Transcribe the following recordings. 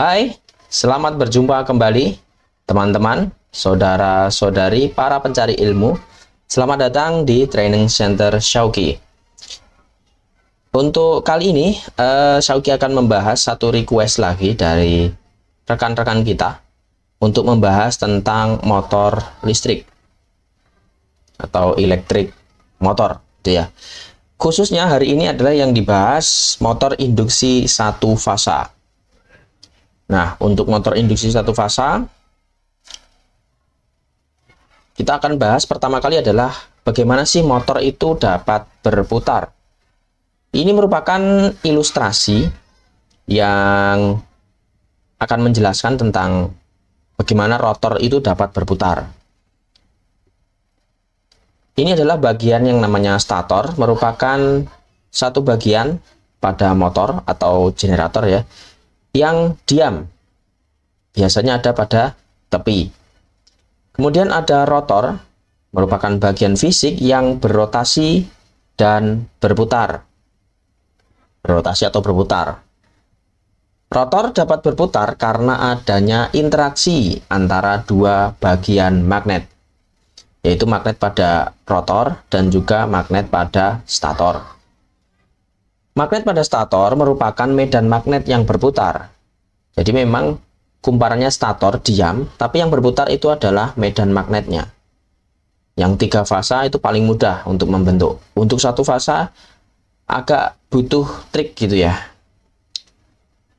Hai, selamat berjumpa kembali teman-teman, saudara-saudari, para pencari ilmu. Selamat datang di Training Center Syauqi. Untuk kali ini, Syauqi akan membahas satu request lagi dari rekan-rekan kita untuk membahas tentang motor listrik atau elektrik motor, gitu ya. Khususnya hari ini adalah yang dibahas motor induksi satu fasa. Nah, untuk motor induksi satu fasa, kita akan bahas pertama kali adalah bagaimana sih motor itu dapat berputar. Ini merupakan ilustrasi yang akan menjelaskan tentang bagaimana rotor itu dapat berputar. Ini adalah bagian yang namanya stator, merupakan satu bagian pada motor atau generator ya, yang diam, biasanya ada pada tepi. Kemudian ada rotor, merupakan bagian fisik yang berotasi dan berputar. Berotasi atau berputar. Rotor dapat berputar karena adanya interaksi antara dua bagian magnet, yaitu magnet pada rotor dan juga magnet pada stator. Magnet pada stator merupakan medan magnet yang berputar. Jadi memang kumparannya stator diam, tapi yang berputar itu adalah medan magnetnya. Yang tiga fasa itu paling mudah untuk membentuk. Untuk satu fasa agak butuh trik gitu ya.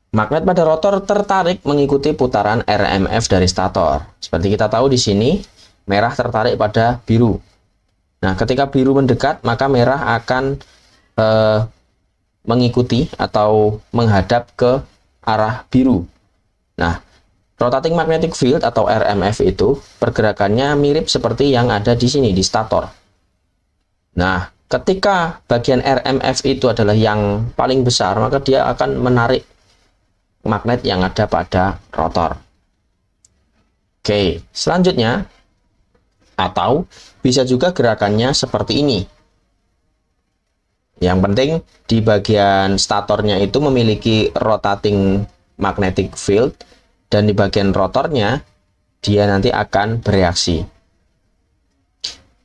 Magnet pada rotor tertarik mengikuti putaran RMF dari stator. Seperti kita tahu di sini, merah tertarik pada biru. Nah, ketika biru mendekat, maka merah akan mengikuti atau menghadap ke arah biru. Nah, rotating magnetic field atau RMF itu pergerakannya mirip seperti yang ada di sini di stator. Nah, ketika bagian RMF itu adalah yang paling besar, maka dia akan menarik magnet yang ada pada rotor. Oke, selanjutnya, atau bisa juga gerakannya seperti ini. Yang penting di bagian statornya itu memiliki rotating magnetic field, dan di bagian rotornya dia nanti akan bereaksi.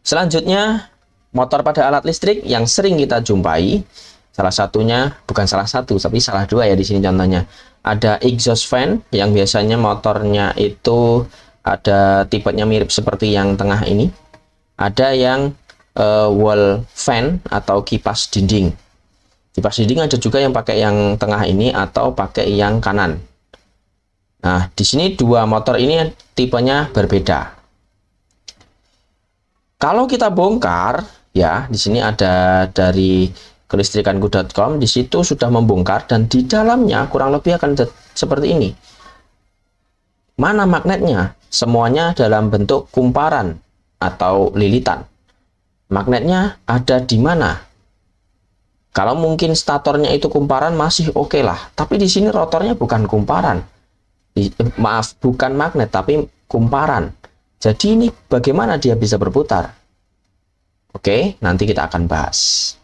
Selanjutnya, motor pada alat listrik yang sering kita jumpai, salah satunya, bukan salah satu, tapi salah dua ya di sini contohnya. Ada exhaust fan yang biasanya motornya itu ada tipenya mirip seperti yang tengah ini. Ada yang wall fan atau kipas dinding. Kipas dinding ada juga yang pakai yang tengah ini atau pakai yang kanan. Nah, di sini dua motor ini tipenya berbeda. Kalau kita bongkar, ya, di sini ada dari kelistrikanku.com, di situ sudah membongkar dan di dalamnya kurang lebih akan seperti ini. Mana magnetnya? Semuanya dalam bentuk kumparan atau lilitan. Magnetnya ada di mana? Kalau mungkin statornya itu kumparan masih oke lah, tapi di sini rotornya bukan kumparan. Maaf, bukan magnet tapi kumparan. Jadi ini bagaimana dia bisa berputar? Oke, nanti kita akan bahas.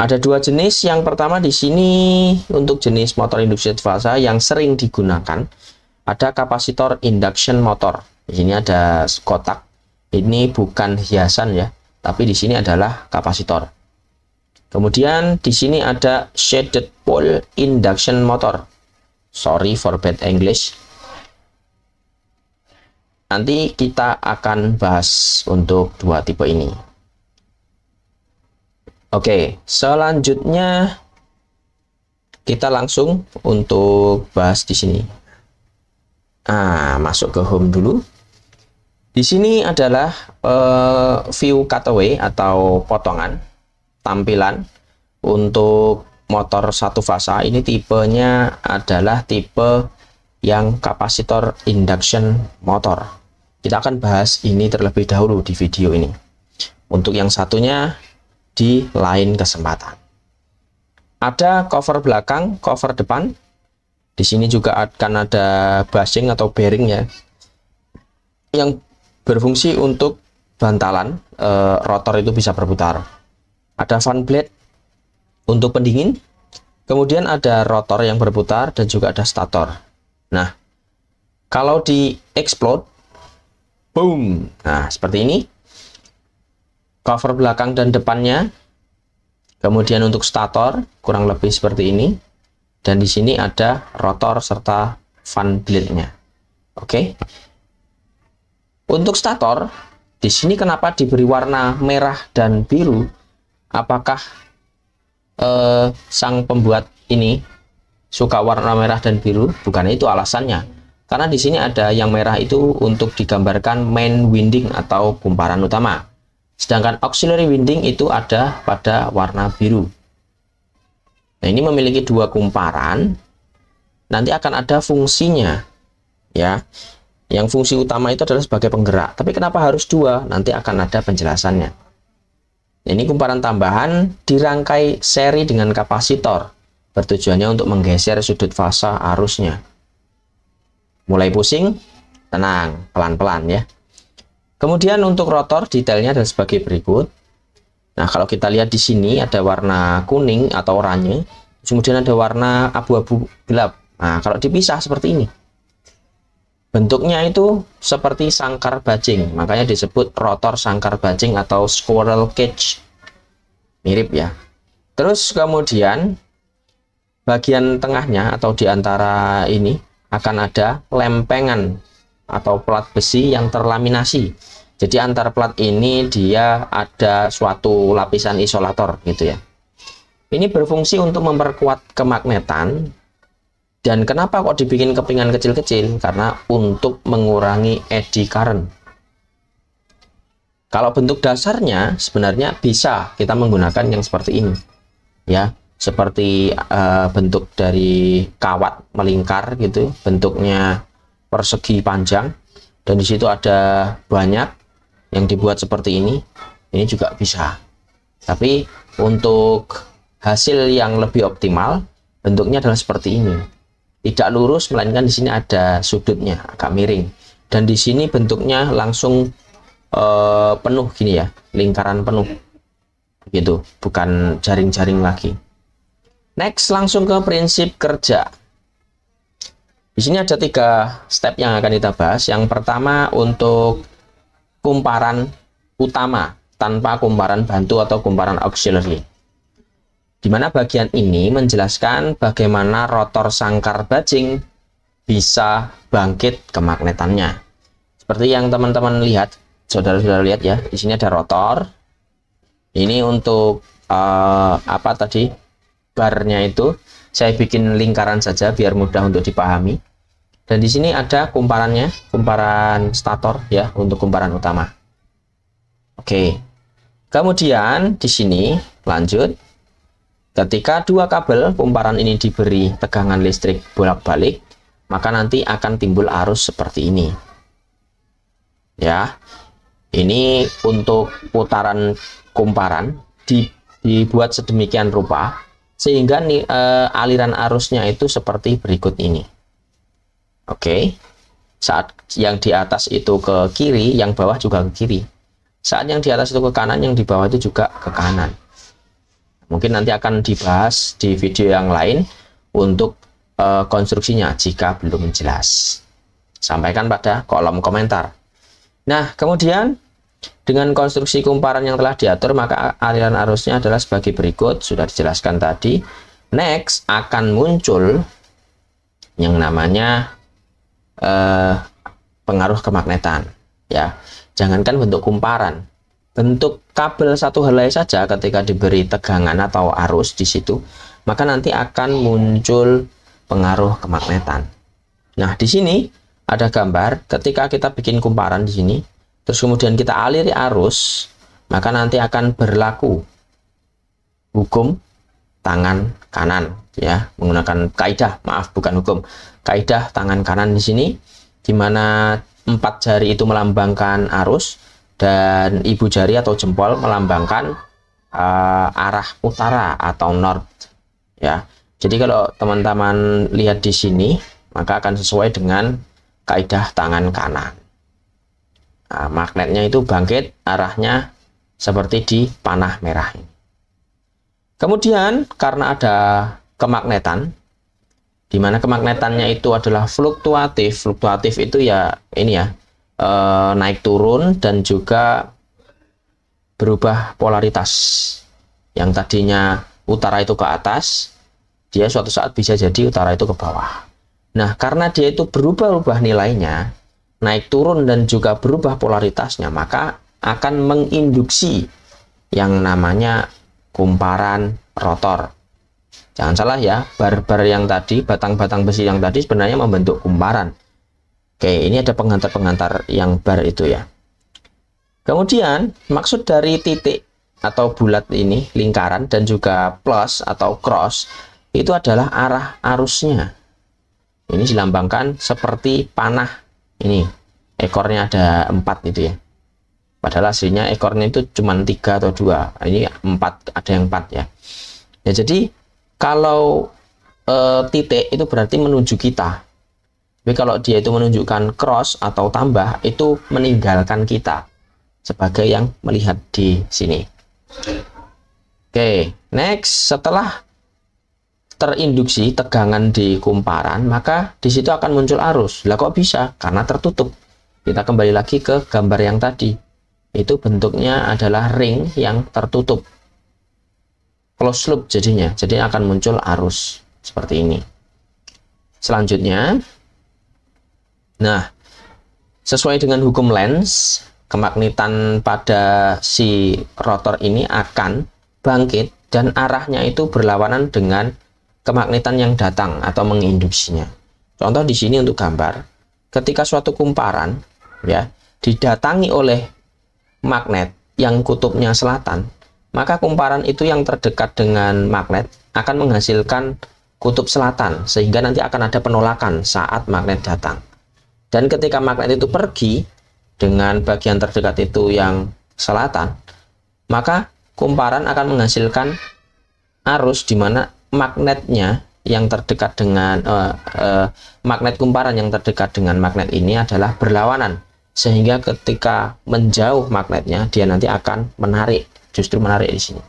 Ada dua jenis. Yang pertama di sini untuk jenis motor induksi fasa yang sering digunakan ada kapasitor induction motor. Di sini ada kotak. Ini bukan hiasan ya, tapi di sini adalah kapasitor. Kemudian di sini ada shaded pole induction motor. Sorry for bad English. Nanti kita akan bahas untuk dua tipe ini. Oke, selanjutnya kita langsung untuk bahas di sini. Masuk ke home dulu. Di sini adalah view cutaway atau potongan tampilan untuk motor satu fasa. Ini tipenya adalah tipe yang kapasitor induction motor. Kita akan bahas ini terlebih dahulu di video ini. Untuk yang satunya di lain kesempatan. Ada cover belakang, cover depan. Di sini juga akan ada bushing atau bearing ya, yang berfungsi untuk bantalan rotor itu bisa berputar. Ada fan blade untuk pendingin, Kemudian ada rotor yang berputar dan juga ada stator. Nah, kalau di explode, boom. Nah, seperti ini. Cover belakang dan depannya. Kemudian untuk stator kurang lebih seperti ini. Dan di sini ada rotor serta fan blade-nya. Oke. Untuk stator, di sini kenapa diberi warna merah dan biru? Apakah sang pembuat ini suka warna merah dan biru? Bukan itu alasannya. Karena di sini ada yang merah itu untuk digambarkan main winding atau kumparan utama. Sedangkan auxiliary winding itu ada pada warna biru. Nah, ini memiliki dua kumparan. Nanti akan ada fungsinya, ya. Yang fungsi utama itu adalah sebagai penggerak. Tapi kenapa harus dua? Nanti akan ada penjelasannya. Ini kumparan tambahan dirangkai seri dengan kapasitor. Bertujuannya untuk menggeser sudut fasa arusnya. Mulai pusing, tenang, pelan-pelan ya. Kemudian untuk rotor detailnya adalah sebagai berikut. Nah, kalau kita lihat di sini ada warna kuning atau oranye, kemudian ada warna abu-abu gelap. Nah, kalau dipisah seperti ini. Bentuknya itu seperti sangkar bajing, makanya disebut rotor sangkar bajing atau squirrel cage. Mirip ya. Terus kemudian bagian tengahnya atau di antara ini akan ada lempengan atau plat besi yang terlaminasi. Jadi antar plat ini dia ada suatu lapisan isolator gitu ya. Ini berfungsi untuk memperkuat kemagnetan. Dan kenapa kok dibikin kepingan kecil-kecil? Karena untuk mengurangi eddy current. Kalau bentuk dasarnya sebenarnya bisa kita menggunakan yang seperti ini. Ya, seperti bentuk dari kawat melingkar gitu, bentuknya persegi panjang. Dan di situ ada banyak yang dibuat seperti ini. Ini juga bisa. Tapi untuk hasil yang lebih optimal, bentuknya adalah seperti ini. Tidak lurus, melainkan di sini ada sudutnya agak miring, dan di sini bentuknya langsung penuh gini ya, lingkaran penuh gitu, bukan jaring-jaring lagi. Next, langsung ke prinsip kerja. Di sini ada 3 step yang akan kita bahas. Yang pertama untuk kumparan utama tanpa kumparan bantu atau kumparan auxiliary. Di mana bagian ini menjelaskan bagaimana rotor sangkar bajing bisa bangkit kemagnetannya. Seperti yang teman-teman lihat, saudara-saudara lihat ya, di sini ada rotor. Ini untuk apa tadi? Barnya itu saya bikin lingkaran saja biar mudah untuk dipahami. Dan di sini ada kumparannya, kumparan stator ya untuk kumparan utama. Oke. Kemudian di sini lanjut. Ketika 2 kabel kumparan ini diberi tegangan listrik bolak-balik, maka nanti akan timbul arus seperti ini. Ya, ini untuk putaran kumparan dibuat sedemikian rupa sehingga aliran arusnya itu seperti berikut ini. Oke, saat yang di atas itu ke kiri, yang bawah juga ke kiri. Saat yang di atas itu ke kanan, yang di bawah itu juga ke kanan. Mungkin nanti akan dibahas di video yang lain untuk konstruksinya jika belum jelas. Sampaikan pada kolom komentar. Nah, kemudian dengan konstruksi kumparan yang telah diatur, maka aliran arusnya adalah sebagai berikut, sudah dijelaskan tadi. Next, akan muncul yang namanya pengaruh kemagnetan. Ya, jangankan bentuk kumparan. Bentuk kabel satu helai saja ketika diberi tegangan atau arus di situ, maka nanti akan muncul pengaruh kemagnetan. Nah, di sini ada gambar ketika kita bikin kumparan di sini, terus kemudian kita aliri arus, maka nanti akan berlaku hukum tangan kanan ya, menggunakan kaidah, maaf bukan hukum, kaidah tangan kanan di sini, di mana 4 jari itu melambangkan arus dan ibu jari atau jempol melambangkan arah utara atau north ya. Jadi kalau teman-teman lihat di sini, maka akan sesuai dengan kaidah tangan kanan. Nah, magnetnya itu bangkit arahnya seperti di panah merah ini. Kemudian karena ada kemagnetan, di mana kemagnetannya itu adalah fluktuatif. Fluktuatif itu ya ini ya, naik turun dan juga berubah polaritas. Yang tadinya utara itu ke atas, dia suatu saat bisa jadi utara itu ke bawah. Nah, karena dia itu berubah-ubah nilainya, naik turun dan juga berubah polaritasnya, maka akan menginduksi yang namanya kumparan rotor. Jangan salah ya, bar-bar yang tadi, batang-batang besi yang tadi sebenarnya membentuk kumparan. Oke, ini ada penghantar-penghantar yang bar itu ya. Kemudian, maksud dari titik atau bulat ini, lingkaran, dan juga plus atau cross, itu adalah arah arusnya. Ini dilambangkan seperti panah. Ini, ekornya ada 4 gitu ya. Padahal aslinya ekornya itu cuma 3 atau 2. Ini 4, ada yang 4 ya. Ya, jadi kalau titik itu berarti menuju kita. Tapi kalau dia itu menunjukkan cross atau tambah, itu meninggalkan kita sebagai yang melihat di sini. Oke, next, setelah terinduksi tegangan di kumparan, maka di situ akan muncul arus. Lah kok bisa? Karena tertutup. Kita kembali lagi ke gambar yang tadi. Itu bentuknya adalah ring yang tertutup. Close loop jadinya, jadi akan muncul arus seperti ini. Selanjutnya, nah, sesuai dengan hukum Lenz, kemagnetan pada si rotor ini akan bangkit dan arahnya itu berlawanan dengan kemagnetan yang datang atau menginduksinya. Contoh di sini untuk gambar, ketika suatu kumparan ya didatangi oleh magnet yang kutubnya selatan, maka kumparan itu yang terdekat dengan magnet akan menghasilkan kutub selatan, sehingga nanti akan ada penolakan saat magnet datang. Dan ketika magnet itu pergi dengan bagian terdekat itu yang selatan, maka kumparan akan menghasilkan arus di mana magnetnya yang terdekat dengan magnet kumparan yang terdekat dengan magnet ini adalah berlawanan, sehingga ketika menjauh magnetnya dia nanti akan menarik. Justru menarik di sini.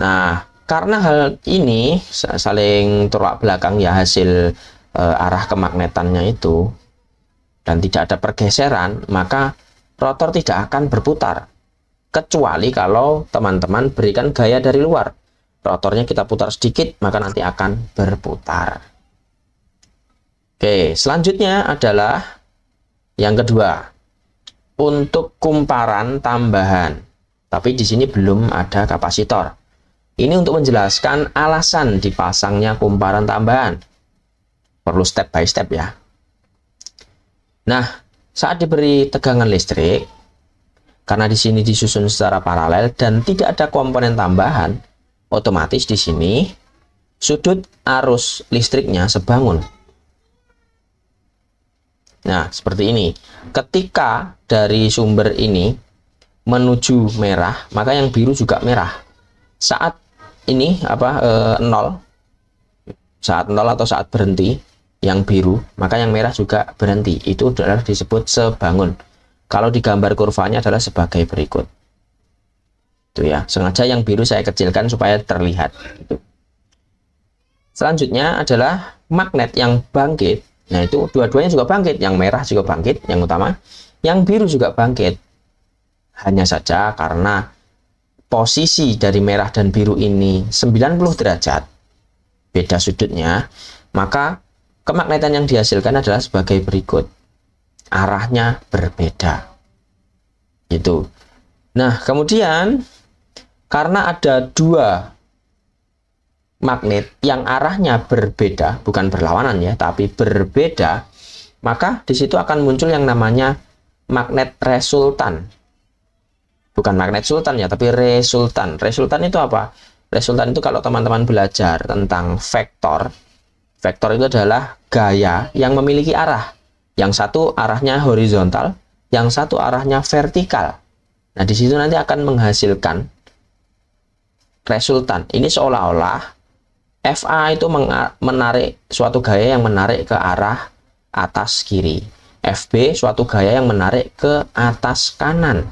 Nah, karena hal ini saling tolak belakang ya hasil arah kemagnetannya itu, dan tidak ada pergeseran, maka rotor tidak akan berputar. Kecuali kalau teman-teman berikan gaya dari luar. Rotornya kita putar sedikit, maka nanti akan berputar. Oke, selanjutnya adalah yang kedua. Untuk kumparan tambahan, tapi di sini belum ada kapasitor. Ini untuk menjelaskan alasan dipasangnya kumparan tambahan. Perlu step by step ya. Nah, saat diberi tegangan listrik, karena di sini disusun secara paralel dan tidak ada komponen tambahan, otomatis di sini sudut arus listriknya sebangun. Nah, seperti ini. Ketika dari sumber ini menuju merah, maka yang biru juga merah. Saat ini nol, saat nol atau saat berhenti, yang biru, maka yang merah juga berhenti. Itu adalah disebut sebangun. Kalau di gambar kurvanya adalah sebagai berikut. Itu ya, sengaja yang biru saya kecilkan supaya terlihat. Gitu. Selanjutnya adalah magnet yang bangkit. Nah, itu dua-duanya juga bangkit. Yang merah juga bangkit, yang utama. Yang biru juga bangkit. Hanya saja karena posisi dari merah dan biru ini 90 derajat, beda sudutnya, maka kemagnetan yang dihasilkan adalah sebagai berikut. Arahnya berbeda. Gitu. Nah, kemudian karena ada dua magnet yang arahnya berbeda, bukan berlawanan ya, tapi berbeda, maka di situ akan muncul yang namanya magnet resultan. Bukan magnet sultan ya, tapi resultan. Resultan itu apa? Resultan itu kalau teman-teman belajar tentang vektor, vektor itu adalah gaya yang memiliki arah. Yang satu arahnya horizontal, yang satu arahnya vertikal. Nah, di situ nanti akan menghasilkan resultan. Ini seolah-olah FA itu menarik suatu gaya yang menarik ke arah atas kiri. FB suatu gaya yang menarik ke atas kanan.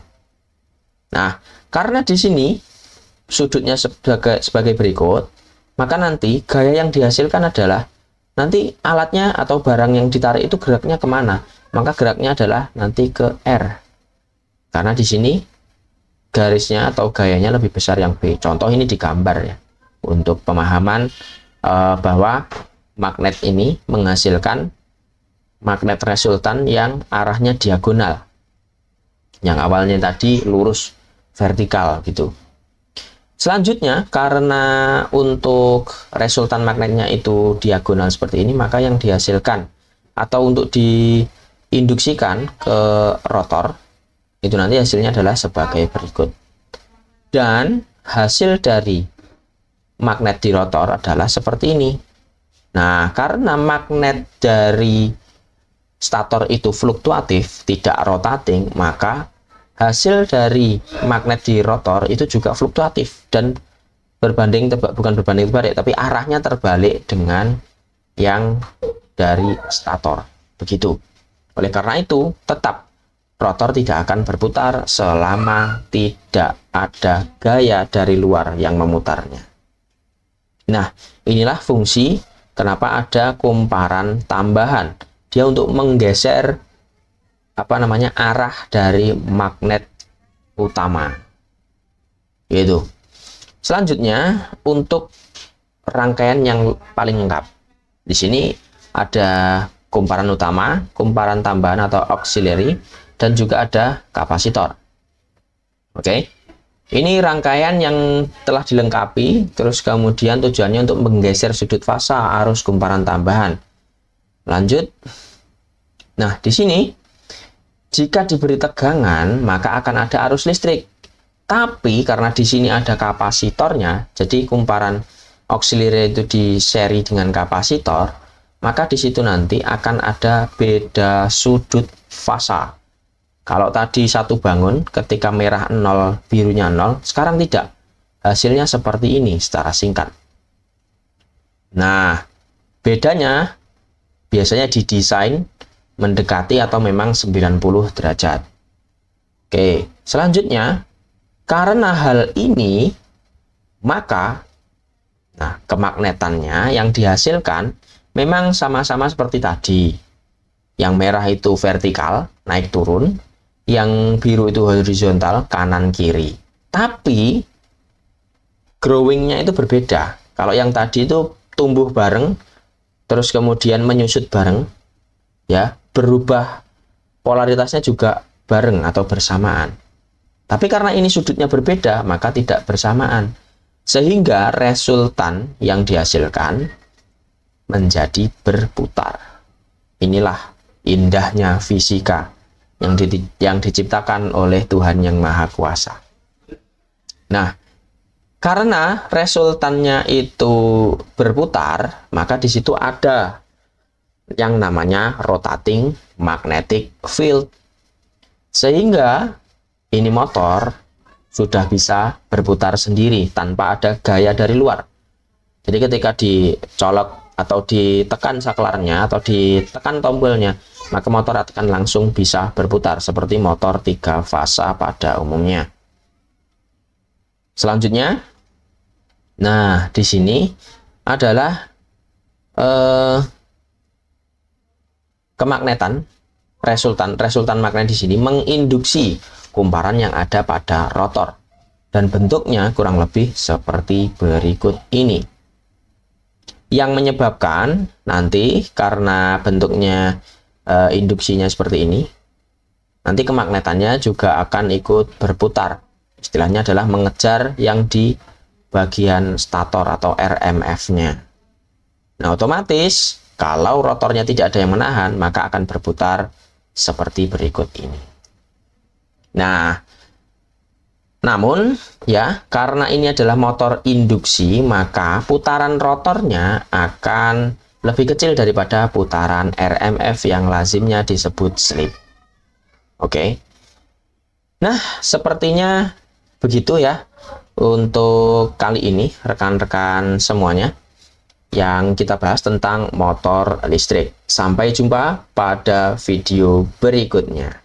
Nah, karena di sini sudutnya sebagai berikut, maka nanti gaya yang dihasilkan adalah nanti alatnya atau barang yang ditarik itu geraknya kemana? Maka geraknya adalah nanti ke R. Karena di sini garisnya atau gayanya lebih besar yang B. Contoh ini digambar ya. Untuk pemahaman bahwa magnet ini menghasilkan magnet resultan yang arahnya diagonal. Yang awalnya tadi lurus vertikal gitu. Selanjutnya, karena untuk resultan magnetnya itu diagonal seperti ini, maka yang dihasilkan atau untuk diinduksikan ke rotor, itu nanti hasilnya adalah sebagai berikut. Dan hasil dari magnet di rotor adalah seperti ini. Nah, karena magnet dari stator itu fluktuatif, tidak rotating, maka hasil dari magnet di rotor itu juga fluktuatif dan bukan berbanding terbalik, tapi arahnya terbalik dengan yang dari stator. Begitu. Oleh karena itu, tetap rotor tidak akan berputar selama tidak ada gaya dari luar yang memutarnya. Nah, inilah fungsi kenapa ada kumparan tambahan. Dia untuk menggeser arah dari magnet utama. Gitu. Selanjutnya, untuk rangkaian yang paling lengkap. Di sini ada kumparan utama, kumparan tambahan atau auxiliary, dan juga ada kapasitor. Oke. Ini rangkaian yang telah dilengkapi, terus kemudian tujuannya untuk menggeser sudut fasa arus kumparan tambahan. Lanjut. Nah, di sini jika diberi tegangan, maka akan ada arus listrik. Tapi karena di sini ada kapasitornya, jadi kumparan auxiliary itu di-seri dengan kapasitor, maka di situ nanti akan ada beda sudut fasa. Kalau tadi satu bangun, ketika merah 0, birunya 0, sekarang tidak. Hasilnya seperti ini secara singkat. Nah, bedanya biasanya didesain mendekati atau memang 90 derajat. Oke, selanjutnya karena hal ini maka kemagnetannya yang dihasilkan memang sama-sama seperti tadi. Yang merah itu vertikal, naik turun, yang biru itu horizontal, kanan kiri. Tapi growingnya itu berbeda. Kalau yang tadi itu tumbuh bareng terus kemudian menyusut bareng, ya, berubah polaritasnya juga bareng atau bersamaan. Tapi karena ini sudutnya berbeda, maka tidak bersamaan. Sehingga resultan yang dihasilkan menjadi berputar. Inilah indahnya fisika yang diciptakan oleh Tuhan Yang Maha Kuasa. Nah, karena resultannya itu berputar, maka di situ ada yang namanya rotating magnetic field. Sehingga ini motor sudah bisa berputar sendiri tanpa ada gaya dari luar. Jadi ketika dicolok atau ditekan saklarnya atau ditekan tombolnya, maka motor akan langsung bisa berputar seperti motor 3 fasa pada umumnya. Selanjutnya, nah di sini adalah kemagnetan resultan magnet di sini menginduksi kumparan yang ada pada rotor dan bentuknya kurang lebih seperti berikut ini. Yang menyebabkan nanti karena bentuknya induksinya seperti ini, nanti kemagnetannya juga akan ikut berputar. Istilahnya adalah mengejar yang di bagian stator atau RMF-nya. Nah, otomatis kalau rotornya tidak ada yang menahan, maka akan berputar seperti berikut ini. Nah, namun ya, karena ini adalah motor induksi, maka putaran rotornya akan lebih kecil daripada putaran RMF yang lazimnya disebut slip. Oke. Nah, sepertinya begitu ya untuk kali ini rekan-rekan semuanya yang kita bahas tentang motor listrik. Sampai jumpa pada video berikutnya.